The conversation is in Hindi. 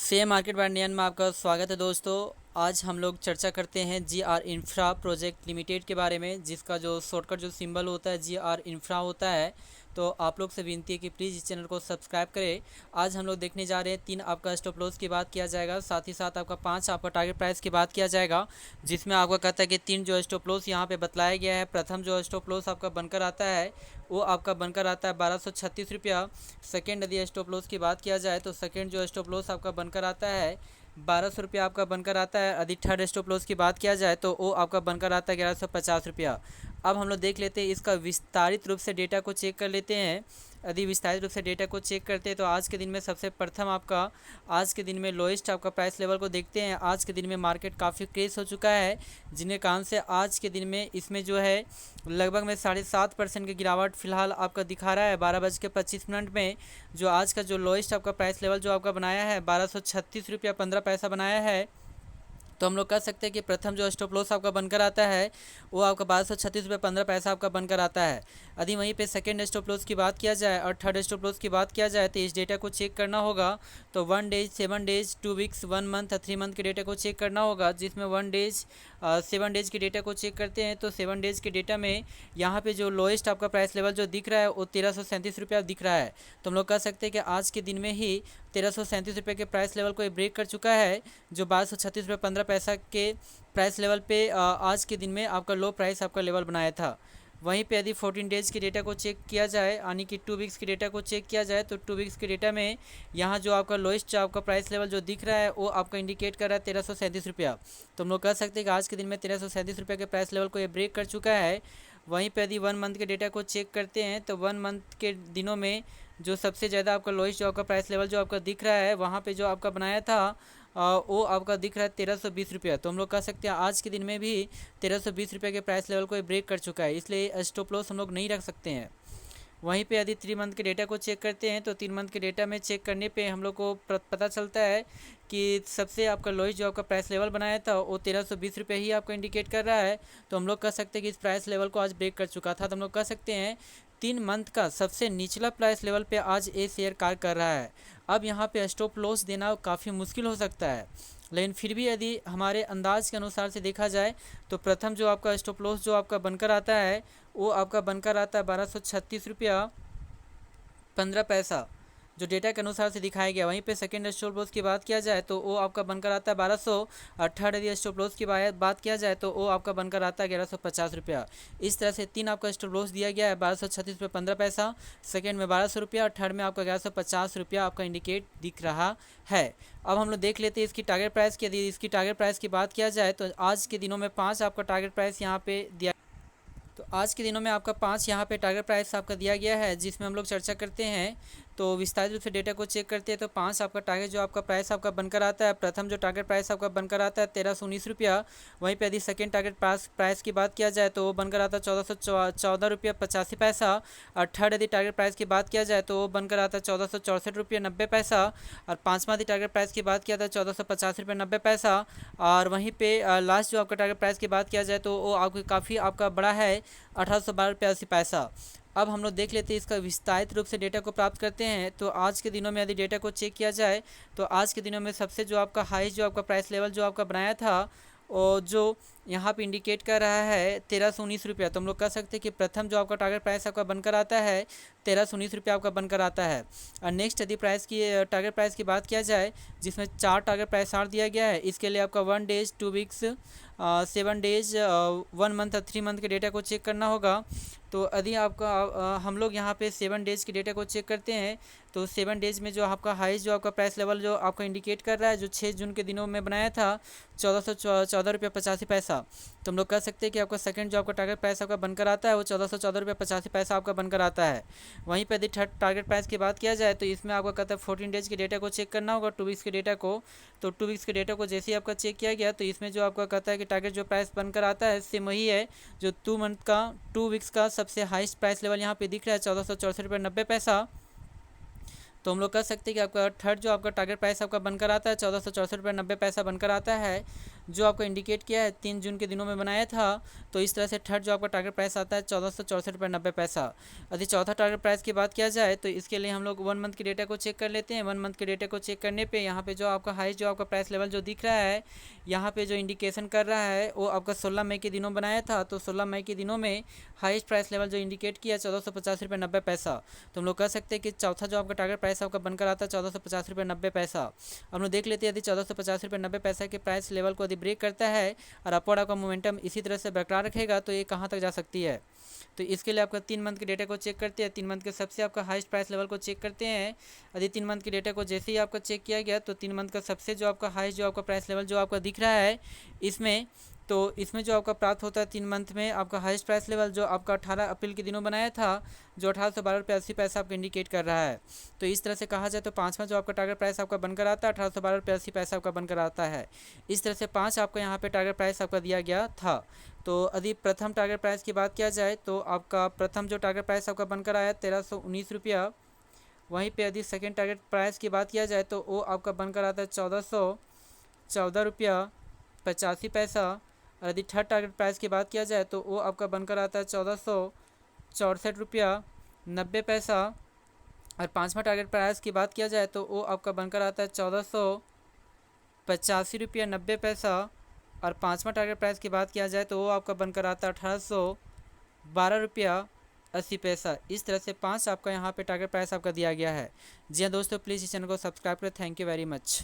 शेयर मार्केट बाय नियन में आपका स्वागत है दोस्तों। आज हम लोग चर्चा करते हैं GR इंफ्रा प्रोजेक्ट लिमिटेड के बारे में, जिसका जो शॉर्टकट जो सिंबल होता है GR इंफ्रा होता है। तो आप लोग से विनती है कि प्लीज़ इस चैनल को सब्सक्राइब करें। आज हम लोग देखने जा रहे हैं 3 आपका स्टॉप लॉस की बात किया जाएगा, साथ ही साथ आपका 5 आपका टारगेट प्राइस की बात किया जाएगा, जिसमें आपका कहता है कि 3 जो स्टॉप लॉस यहाँ पे बतलाया गया है। प्रथम जो स्टॉप लॉस आपका बनकर आता है वो आपका बनकर आता है 1236 रुपया। सेकेंड यदि स्टॉप लॉस की बात किया जाए तो सेकेंड जो स्टॉप लॉस आपका बनकर आता है 1200 रुपया आपका बनकर आता है। यदि थर्ड स्टॉप लॉस की बात किया जाए तो वो आपका बनकर आता है 1150 रुपया। अब हम लोग देख लेते हैं इसका विस्तारित रूप से डेटा को चेक कर लेते हैं। यदि विस्तारित रूप से डेटा को चेक करते हैं तो आज के दिन में सबसे प्रथम आपका आज के दिन में लोएस्ट आपका प्राइस लेवल को देखते हैं। आज के दिन में मार्केट काफ़ी क्रेश हो चुका है, जिन्हें कारण से आज के दिन में इसमें जो है लगभग में 7.5% की गिरावट फिलहाल आपका दिखा रहा है। 12:25 में जो आज का जो लोएस्ट आपका प्राइस लेवल जो आपका बनाया है 1236 रुपया 15 पैसा बनाया है। तो हम लोग कह सकते हैं कि प्रथम जो स्टॉप लॉस आपका बनकर आता है वो आपका 1236 रुपये 15 पैसा आपका बनकर आता है। यदि वहीं पे सेकंड स्टॉप लॉस की बात किया जाए और थर्ड स्टॉप लॉस की बात किया जाए तो इस डेटा को चेक करना होगा। तो 1 days 7 days 2 weeks 1 month 3 month के डेटा को चेक करना होगा, जिसमें 1 डेज 7 डेज के डेटा को चेक करते हैं। तो 7 डेज के डेटा में यहाँ पे जो लोएस्ट आपका प्राइस लेवल जो दिख रहा है वो 1337 रुपया दिख रहा है। तो हम लोग कह सकते हैं कि आज के दिन में ही 1337 रुपये के प्राइस लेवल को ये ब्रेक कर चुका है, जो 1236 रुपये 15 पैसा के प्राइस लेवल पे आज के दिन में आपका लो प्राइस आपका लेवल बनाया था। वहीं पे यदि 14 डेज़ के डेटा को चेक किया जाए, यानी कि 2 वीक्स के डेटा को चेक किया जाए, तो 2 वीक्स के डेटा में यहाँ जो आपका लोएस्ट आपका प्राइस लेवल जो दिख रहा है वो आपका इंडिकेट कर रहा है 1337 रुपया। तो हम लोग कह सकते हैं कि आज के दिन में 1337 रुपये के प्राइस लेवल को ये ब्रेक कर चुका है। वहीं पे यदि 1 मंथ के डेटा को चेक करते हैं तो 1 मंथ के दिनों में जो सबसे ज़्यादा आपका लोएस्ट जो आपका प्राइस लेवल जो आपका दिख रहा है वहाँ पे जो आपका बनाया था वो आपका दिख रहा है 1320 रुपया। तो हम लोग कह सकते हैं आज के दिन में भी 1320 रुपये के प्राइस लेवल को ब्रेक कर चुका है, इसलिए स्टॉप लॉस हम लोग नहीं रख सकते हैं। वहीं पे यदि 3 मंथ के डेटा को चेक करते हैं तो 3 मंथ के डेटा में चेक करने पे हम लोग को पता चलता है कि सबसे आपका लोएस्ट जो आपका प्राइस लेवल बनाया था वो 1320 रुपये ही आपको इंडिकेट कर रहा है। तो हम लोग कह सकते हैं कि इस प्राइस लेवल को आज ब्रेक कर चुका था। तो हम लोग कह सकते हैं 3 मंथ का सबसे निचला प्राइस लेवल पे आज ये शेयर कार्य कर रहा है। अब यहाँ पे स्टॉप लॉस देना काफ़ी मुश्किल हो सकता है, लेकिन फिर भी यदि हमारे अंदाज के अनुसार से देखा जाए तो प्रथम जो आपका स्टॉप लॉस जो आपका बनकर आता है वो आपका बनकर आता है 1236 रुपया 15 पैसा, जो डेटा के अनुसार से दिखाया गया। वहीं पे सेकंड स्टॉप लॉस की बात किया जाए तो वो आपका बनकर आता है 1200 और थर्ड यदि स्टॉप लॉस की बात किया जाए तो वो आपका बनकर आता है 1150 रुपया। इस तरह से 3 आपका स्टॉप लॉस दिया गया है, 1236 रुपये 15 पैसा, सेकेंड में 1200 रुपया और थर्ड में आपका 1150 रुपया आपका इंडिकेट दिख रहा है। अब हम लोग देख लेते हैं इसकी टारगेट प्राइस की। यदि इसकी टारगेट प्राइस की बात किया जाए तो आज के दिनों में 5 आपका टारगेट प्राइस यहाँ पे दिया। तो आज के दिनों में आपका 5 यहाँ पे टारगेट प्राइस आपका दिया गया है, जिसमें हम लोग चर्चा करते हैं। तो विस्तारित रूप से डेटा को चेक करते हैं तो 5 आपका टारगेट जो आपका प्राइस आपका बनकर आता है, प्रथम जो टारगेट प्राइस आपका बनकर आता है 1319 रुपया। वहीं पे यदि सेकेंड टारगेट प्राइस की बात किया जाए तो वो बनकर आता है 1414 रुपया 85 पैसा। और थर्ड यदि टारगेट प्राइस की बात किया जाए तो वो बनकर आता है 1464 रुपया 90 पैसा। और पाँचवा यदि टारगेट प्राइस की बात किया जाए 1450 रुपया 90 पैसा। और वहीं पे लास्ट जो आपका टारगेट प्राइस की बात किया जाए तो वो आपको काफ़ी आपका बड़ा है 1812 रुपया 80 पैसा। अब हम लोग देख लेते हैं इसका विस्तारित रूप से डेटा को प्राप्त करते हैं। तो आज के दिनों में यदि डेटा को चेक किया जाए तो आज के दिनों में सबसे जो आपका हाईएस्ट जो आपका प्राइस लेवल जो आपका बनाया था और जो यहाँ पे इंडिकेट कर रहा है 1319 रुपया। तो हम लोग कह सकते हैं कि प्रथम जो आपका टारगेट प्राइस आपका बनकर आता है 1319 रुपया आपका बनकर आता है। और नेक्स्ट यदि प्राइस की टारगेट प्राइस की बात किया जाए, जिसमें 4 टारगेट प्राइस और दिया गया है, इसके लिए आपका 1 days 2 weeks 7 days 1 month 3 month के डेटा को चेक करना होगा। तो यदि आपका हम लोग यहाँ पे 7 डेज़ के डेटा को चेक करते हैं तो 7 डेज़ में जो आपका हाईएस्ट जो आपका प्राइस लेवल जो आपका इंडिकेट कर रहा है, जो 6 जून के दिनों में बनाया था 1414 रुपया 85 पैसा। तो हम लोग कह सकते हैं कि आपका सेकंड जो आपका टारगेट प्राइस आपका बनकर आता है वो 1414 रुपया 85 पैसा आपका बनकर आता है। वहीं पर यदि थर्ड टारगेट प्राइस की बात किया जाए तो इसमें आपका कहता है 14 डेज़ के डेटा को चेक करना होगा, 2 वीक्स के डेटा को। तो 2 वीक्स के डेटा को जैसे ही आपका चेक किया गया तो इसमें जो आपका कहता है कि टारगेट जो प्राइस बनकर आता है सेम वही है जो 2 मंथ का 2 वीक्स का सबसे हाईएस्ट प्राइस लेवल यहाँ पे दिख रहा है 1464 रुपये 90 पैसा। तो हम लोग कह सकते हैं कि आपका थर्ड जो आपका टारगेट प्राइस आपका बनकर आता है 1464 रुपये 90 पैसा बनकर आता है, जो आपका इंडिकेट किया है 3 जून के दिनों में बनाया था। तो इस तरह से थर्ड जो आपका टारगेट प्राइस आता है 1464.90। यदि चौथा टारगेट प्राइस की बात किया जाए तो इसके लिए हम लोग 1 मंथ के डेटा को चेक कर लेते हैं। 1 मंथ के डेटा को चेक करने पे यहाँ पे जो आपका हाईएस्ट जो आपका प्राइस लेवल जो दिख रहा है, यहाँ पे जो इंडिकेशन कर रहा है वो आपका 16 मई के दिनों बनाया था। तो 16 मई के दिनों में हाईएस्ट प्राइस लेवल जो इंडिकेट किया 1450.90। तो हम लोग कह सकते हैं कि चौथा जो आपका टारगेट प्राइस आपका बनकर आता है 1450.90। हम लोग देख लेते हैं यदि 1450.90 के प्राइस लेवल को यदि ब्रेक करता है और अपवर्ड आपका मोमेंटम इसी तरह से बरकरार रखेगा तो ये कहाँ तक जा सकती है। तो इसके लिए आपका 3 मंथ के डेटा को चेक करते हैं। 3 मंथ के सबसे आपका हाईएस्ट प्राइस लेवल को चेक करते हैं। यदि 3 मंथ के डेटा को जैसे ही आपका चेक किया गया तो 3 मंथ का सबसे जो आपका हाईएस्ट जो आपका प्राइस लेवल जो आपका दिख रहा है इसमें जो आपका प्राप्त होता है 3 मंथ में आपका हाईएस्ट प्राइस लेवल जो आपका 18 अप्रैल के दिनों बनाया था, जो 1812.80 आपको इंडिकेट कर रहा है। तो इस तरह से कहा जाए तो पाँचवा जो आपका टारगेट प्राइस आपका बनकर आता है 1812.80 आपका बनकर आता है। इस तरह से 5 आपका यहाँ पे टारगेट प्राइस आपका दिया गया था। तो यदि प्रथम टारगेट प्राइस की बात किया जाए तो आपका प्रथम जो टारगेट प्राइस आपका बनकर आया 1319 रुपया। वहीं पे यदि सेकेंड टारगेट प्राइस की बात किया जाए तो वो आपका बनकर आता है 1414 रुपया 85। और यदि थर्ड टारगेट प्राइस की बात किया जाए तो वो आपका बनकर आता है 1464 रुपया 90। और पाँचवा टारगेट प्राइस की बात किया जाए तो वो आपका बनकर आता है 1485 रुपया 90। और पाँचवा टारगेट प्राइस की बात किया जाए तो वो आपका बनकर आता है 1812 रुपया 80। इस तरह से 5 आपका यहाँ पे टारगेट प्राइस आपका दिया गया है। जी हाँ दोस्तों, प्लीज़ इस चैनल को सब्सक्राइब करें। Thank you very much.